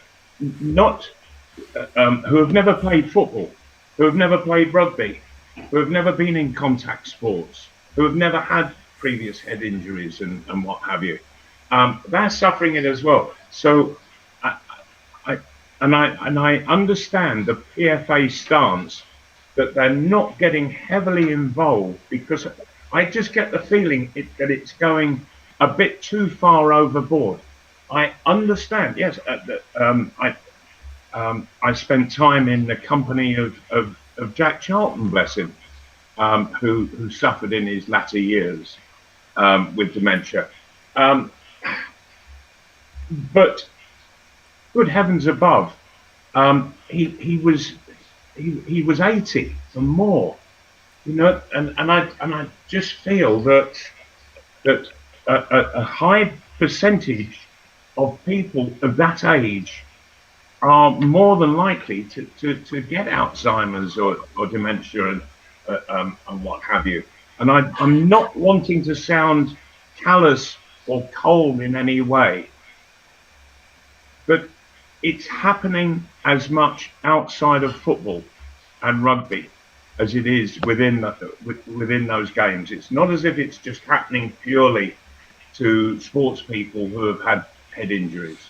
Speaker 3: not who have never played football, who have never played rugby, who have never been in contact sports, who have never had previous head injuries and what have you. They're suffering it as well. So I understand the PFA stance that they're not getting heavily involved, because I just get the feeling that it's going a bit too far overboard. I understand, yes. I spent time in the company of Jack Charlton, bless him, who suffered in his latter years with dementia. But good heavens above, he was 80 and more, and I just feel that a high percentage of people of that age are more than likely to get Alzheimer's or dementia and what have you. And I'm not wanting to sound callous or cold in any way, but it's happening as much outside of football and rugby as it is within those games. It's not as if it's just happening purely to sports people who have had head injuries.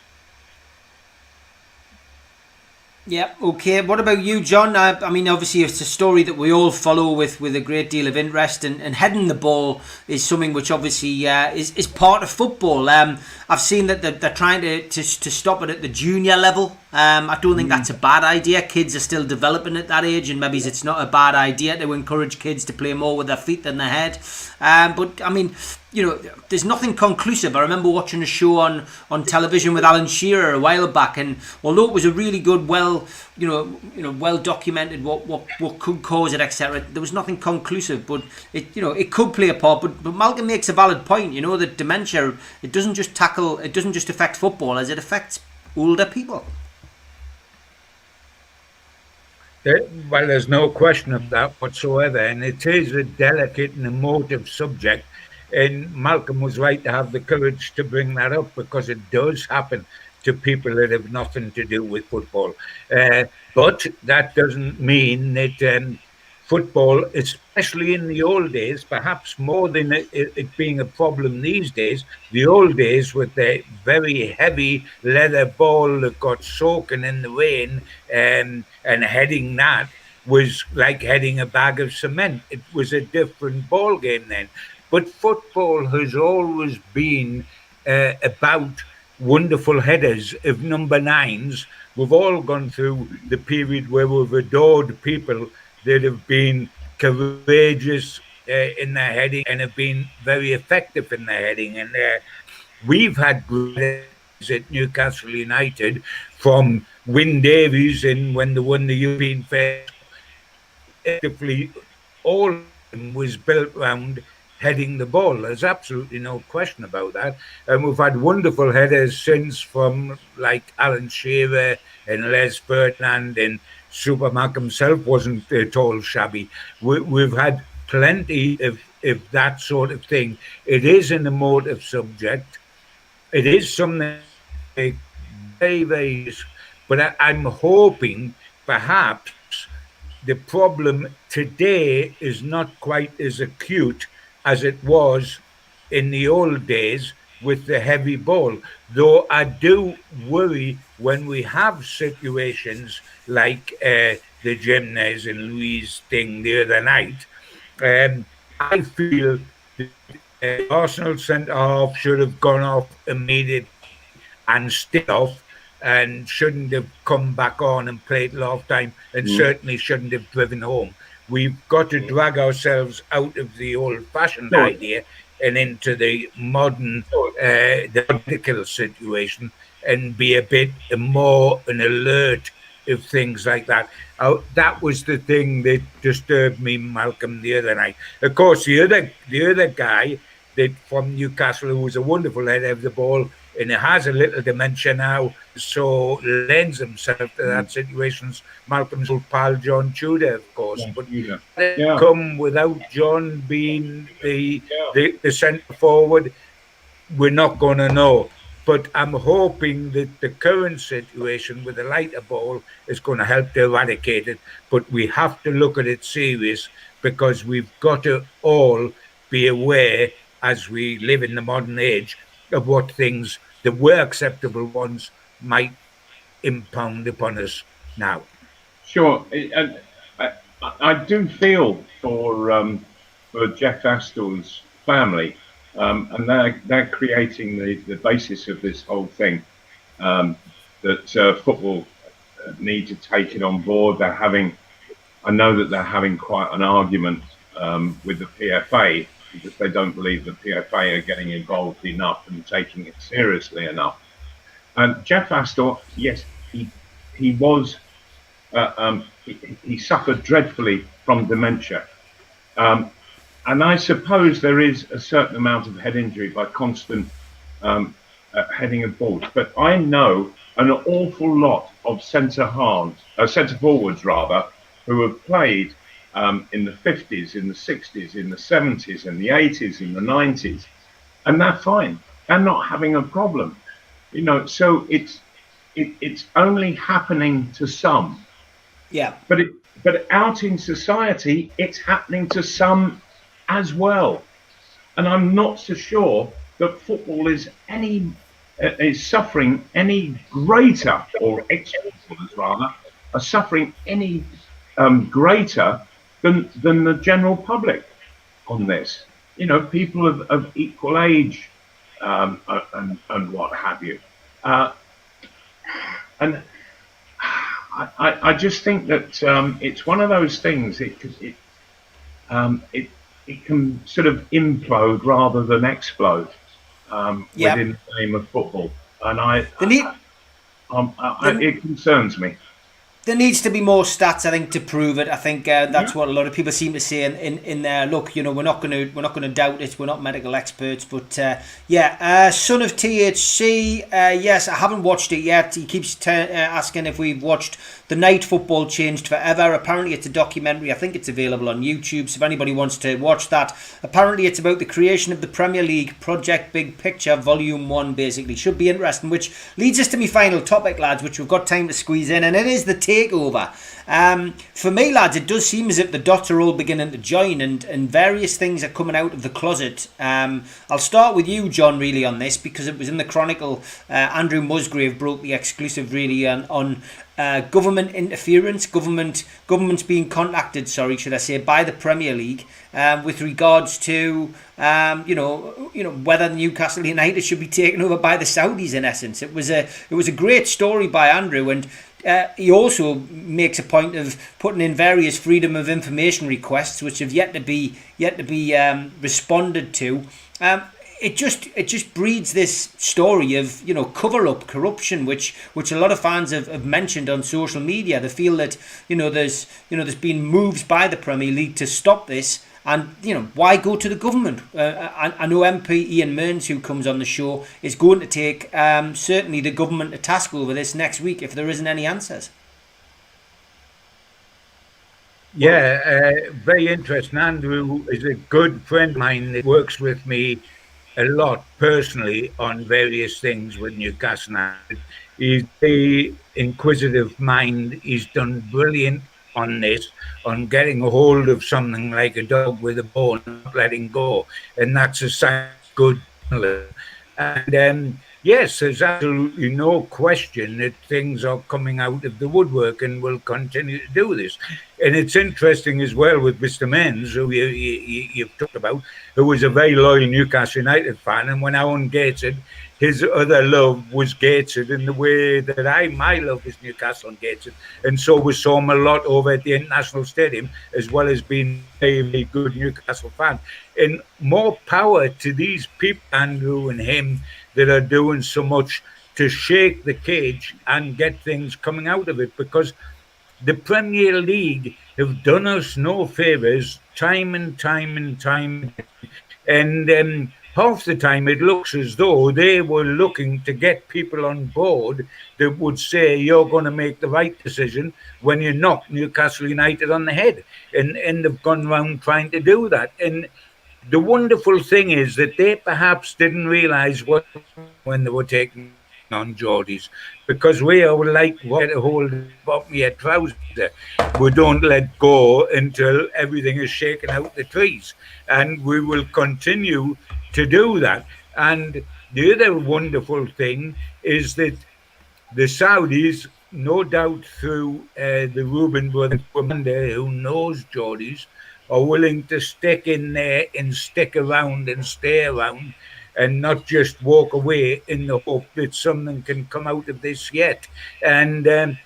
Speaker 2: Yeah, okay. What about you, John? I mean, obviously, it's a story that we all follow with a great deal of interest, and heading the ball is something which obviously is part of football. I've seen that they're trying to stop it at the junior level. I don't think that's a bad idea. Kids are still developing at that age, and maybe it's not a bad idea to encourage kids to play more with their feet than their head. But I mean, there's nothing conclusive. I remember watching a show on television with Alan Shearer a while back, and although it was a really good, well documented what could cause it, etc., there was nothing conclusive. But it could play a part. But Malcolm makes a valid point. That dementia, it doesn't just affect football, as it affects older people.
Speaker 4: Well, there's no question of that whatsoever, and it is a delicate and emotive subject. And Malcolm was right to have the courage to bring that up, because it does happen to people that have nothing to do with football. But that doesn't mean that football, especially in the old days, perhaps more than it being a problem these days, the old days with the very heavy leather ball that got soaking in the rain, and heading that was like heading a bag of cement. It was a different ball game then. But football has always been about wonderful headers of number 9s. We've all gone through the period where we've adored people that have been courageous in their heading and have been very effective in their heading. And we've had great at Newcastle United, from Wyn Davies and when they won the European Fair. Effectively, all of them was built around heading the ball. There's absolutely no question about that. And we've had wonderful headers since, from like Alan Shearer and Les Ferdinand, and Supermac himself wasn't at all shabby. We've had plenty of that sort of thing. It is an emotive subject. It is something very, very, but I'm hoping perhaps the problem today is not quite as acute as it was in the old days with the heavy ball. Though I do worry when we have situations like the Gymnase and Louise thing the other night. I feel that Arsenal centre-half should have gone off immediately and stayed off, and shouldn't have come back on and played till half time, and certainly shouldn't have driven home. We've got to drag ourselves out of the old-fashioned idea and into the modern, the medical situation, and be a bit more an alert of things like that. That was the thing that disturbed me, Malcolm, the other night. Of course, the other guy that from Newcastle, who was a wonderful header of the ball, and it has a little dementia now, so lends himself to that situations. Malcolm's old pal John Tudor, of course, but come without John being the centre forward, we're not going to know. But I'm hoping that the current situation with the lighter ball is going to help to eradicate it. But we have to look at it serious, because we've got to all be aware, as we live in the modern age, of what things that were acceptable ones might impound upon us now.
Speaker 3: Sure, I do feel for Jeff Astor's family, and they're creating the basis of this whole thing. That football need to take it on board. I know that they're having quite an argument with the PFA, because they don't believe the PFA are getting involved enough and taking it seriously enough. And Jeff Astor, yes, he was he suffered dreadfully from dementia. And I suppose there is a certain amount of head injury by constant heading of balls. But I know an awful lot of centre forwards rather, who have played in the 50s, in the 60s, in the 70s, in the 80s, in the 90s, and they're fine. They're not having a problem, So it's only happening to some.
Speaker 2: Yeah.
Speaker 3: But out in society, it's happening to some as well. And I'm not so sure that football is suffering any greater, or ex-footballers rather, are suffering any greater than the general public on this. People of equal age and what have you. And I just think that it's one of those things. It can sort of implode rather than explode within the game of football, and it concerns me.
Speaker 2: There needs to be more stats, I think, to prove it. I think that's what a lot of people seem to say in there. Look, we're not going to doubt it. We're not medical experts, but son of THC. Yes, I haven't watched it yet. He keeps asking if we've watched The Night Football Changed Forever. Apparently, it's a documentary. I think it's available on YouTube. So if anybody wants to watch that, apparently it's about the creation of the Premier League, Project Big Picture, Volume 1. Basically, should be interesting. Which leads us to my final topic, lads, which we've got time to squeeze in, and it is the Takeover. For me, lads, it does seem as if the dots are all beginning to join, and various things are coming out of the closet. I'll start with you, John, really on this, because it was in the Chronicle. Andrew Musgrave broke the exclusive really on government interference, governments being contacted, should I say, by the Premier League with regards to whether Newcastle United should be taken over by the Saudis. In essence, it was a great story by Andrew, and he also makes a point of putting in various freedom of information requests, which have yet to be responded to. It just breeds this story of cover up, corruption, which a lot of fans have mentioned on social media. They feel that there's been moves by the Premier League to stop this. And, why go to the government? I know MP Ian Mearns, who comes on the show, is going to take certainly the government to task over this next week if there isn't any answers.
Speaker 4: Yeah, very interesting. Andrew is a good friend of mine that works with me a lot personally on various things with Newcastle United. He's a inquisitive mind. He's done brilliant on this, on getting a hold of something like a dog with a bone, not letting go, and that's a sign of good journalism. And yes, there's absolutely no question that things are coming out of the woodwork and will continue to do this. And it's interesting as well with Mr. Mearns, who you've talked about, who was a very loyal Newcastle United fan, and when Owen Gated, his other love was Gateshead in the way that my love is Newcastle and Gateshead. And so we saw him a lot over at the International Stadium, as well as being a very good Newcastle fan. And more power to these people, Andrew and him, that are doing so much to shake the cage and get things coming out of it, because the Premier League have done us no favours time and time and time. And half the time it looks as though they were looking to get people on board that would say you're going to make the right decision when you knock Newcastle United on the head. And they've gone around trying to do that. And the wonderful thing is that they perhaps didn't realise what when they were taking on Geordies, because we are like what a hold of me a trouser. We don't let go until everything is shaken out the trees, and we will continue to do that. And the other wonderful thing is that the Saudis, no doubt through the Reuben brother commander who knows Geordies, are willing to stick in there and stick around and stay around, and not just walk away in the hope that something can come out of this yet. And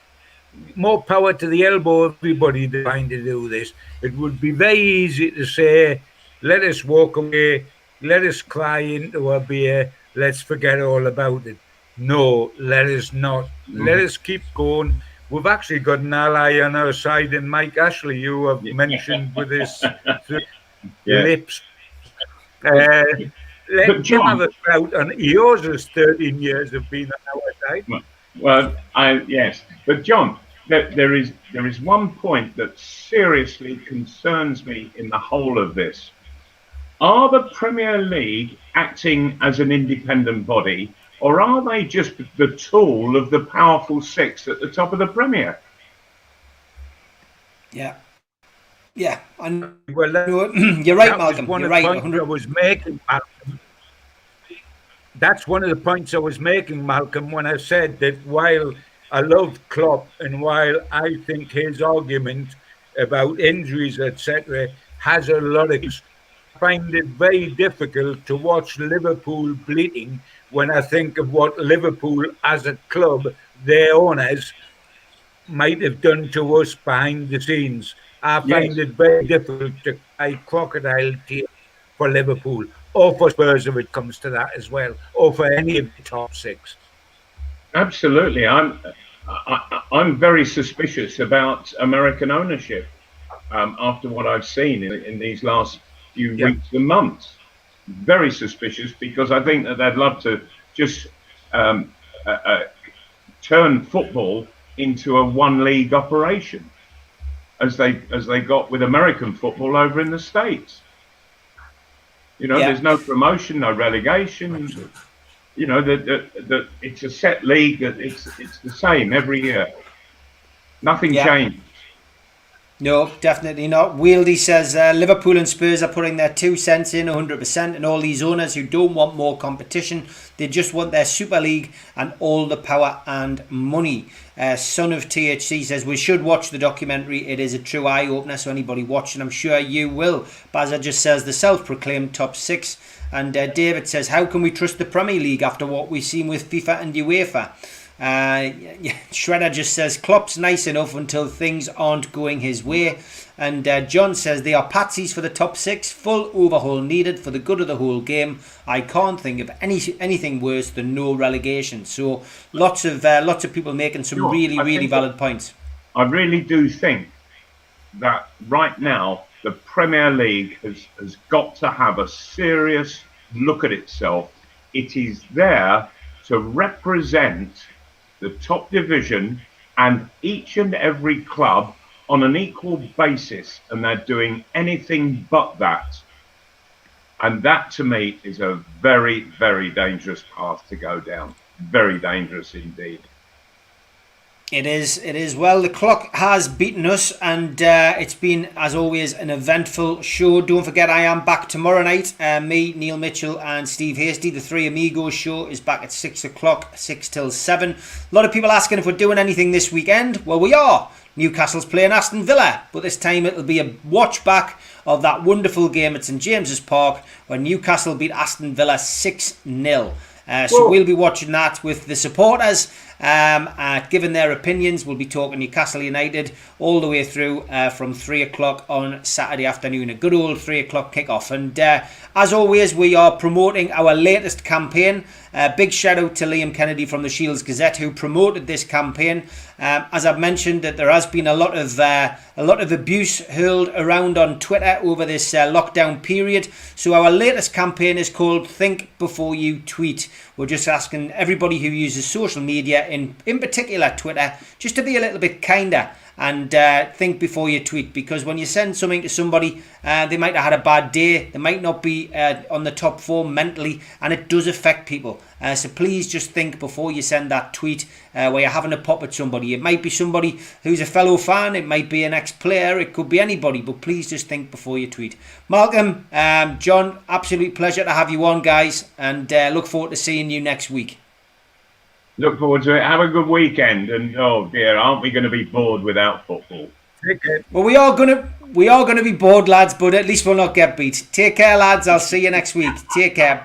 Speaker 4: more power to the elbow, everybody trying to do this. It would be very easy to say, let us walk away, let us cry into a beer, let's forget all about it. no, let us not. Let us keep going. We've actually got an ally on our side in Mike Ashley, who I've mentioned with his
Speaker 3: Yeah.
Speaker 4: lips. Let
Speaker 3: But
Speaker 4: him
Speaker 3: John,
Speaker 4: have a shout, and yours is 13 years have been on our side.
Speaker 3: well, yes, but John, there is one point that seriously concerns me in the whole of this. Are the Premier League acting as an independent body, or are they just the tool of the powerful six at the top of the Premier?
Speaker 2: Yeah. Yeah. And
Speaker 4: Well,
Speaker 2: you're right,
Speaker 4: that was
Speaker 2: Malcolm.
Speaker 4: one
Speaker 2: You're
Speaker 4: of the
Speaker 2: right.
Speaker 4: points I was making, Malcolm. That's one of the points I was making, Malcolm, when I said that while I love Klopp and while I think his argument about injuries, etc., has a lot of, I find it very difficult to watch Liverpool bleeding when I think of what Liverpool as a club, their owners, might have done to us behind the scenes. I find
Speaker 3: Yes,
Speaker 4: it very difficult to cry crocodile tears for Liverpool or for Spurs if it comes to that as well, or for any of the top six.
Speaker 3: absolutely. I'm very suspicious about American ownership after what I've seen in these last few
Speaker 4: Yeah.
Speaker 3: weeks and months. Very suspicious because I think that they'd love to just turn football into a one league operation, as they got with American football over in the States. You know,
Speaker 2: Yeah.
Speaker 3: there's no promotion, no relegation.
Speaker 4: Absolutely.
Speaker 3: You know, that it's a set league, that it's the same every year. Nothing
Speaker 2: Yeah.
Speaker 3: changes.
Speaker 2: No, definitely not. Wieldy says Liverpool and Spurs are putting their 2 cents in 100%, and all these owners who don't want more competition, they just want their Super League and all the power and money. Son of THC says we should watch the documentary. It is a true eye-opener, so anybody watching, I'm sure you will. Bazza just says the self-proclaimed top 6. And David says, how can we trust the Premier League after what we've seen with FIFA and UEFA? Shredder just says Klopp's nice enough until things aren't going his way. And John says they are patsies for the top 6, full overhaul needed for the good of the whole game. I can't think of anything worse than no relegation. So lots of people making some really valid points.
Speaker 3: I really do think that right now the Premier League has got to have a serious look at itself. It is there to represent the top division and each and every club on an equal basis, and they're doing anything but that. And that to me is a very, very dangerous path to go down. Very dangerous indeed.
Speaker 2: It is. Well, the clock has beaten us, and it's been, as always, an eventful show. Don't forget, I am back tomorrow night. Me, Neil Mitchell, and Steve Hasty. The Three Amigos show is back at 6 o'clock, 6 till 7. A lot of people asking if we're doing anything this weekend. Well, we are. Newcastle's playing Aston Villa, but this time it'll be a watch back of that wonderful game at St James's Park when Newcastle beat Aston Villa 6-0. So we'll be watching that with the supporters, giving their opinions. We'll be talking Newcastle United all the way through from 3 o'clock on Saturday afternoon. A good old 3 o'clock kickoff. And as always, we are promoting our latest campaign. Big shout out to Liam Kennedy from the Shields Gazette who promoted this campaign. As I've mentioned, that there has been a lot of abuse hurled around on Twitter over this lockdown period. So our latest campaign is called Think Before You Tweet. We're just asking everybody who uses social media, in particular Twitter, just to be a little bit kinder and think before you tweet, because when you send something to somebody, they might have had a bad day, they might not be on the top form mentally, and it does affect people. So please just think before you send that tweet where you're having a pop at somebody. It might be somebody who's a fellow fan, it might be an ex-player, it could be anybody, but please just think before you tweet. Malcolm, John, absolute pleasure to have you on, guys, and look forward to seeing you next week.
Speaker 3: Look forward to it. Have a good weekend. And oh dear, aren't we going to be bored without football?
Speaker 2: Well, we are gonna be bored, lads, but at least we'll not get beat. Take care, lads. I'll see you next week. Take care.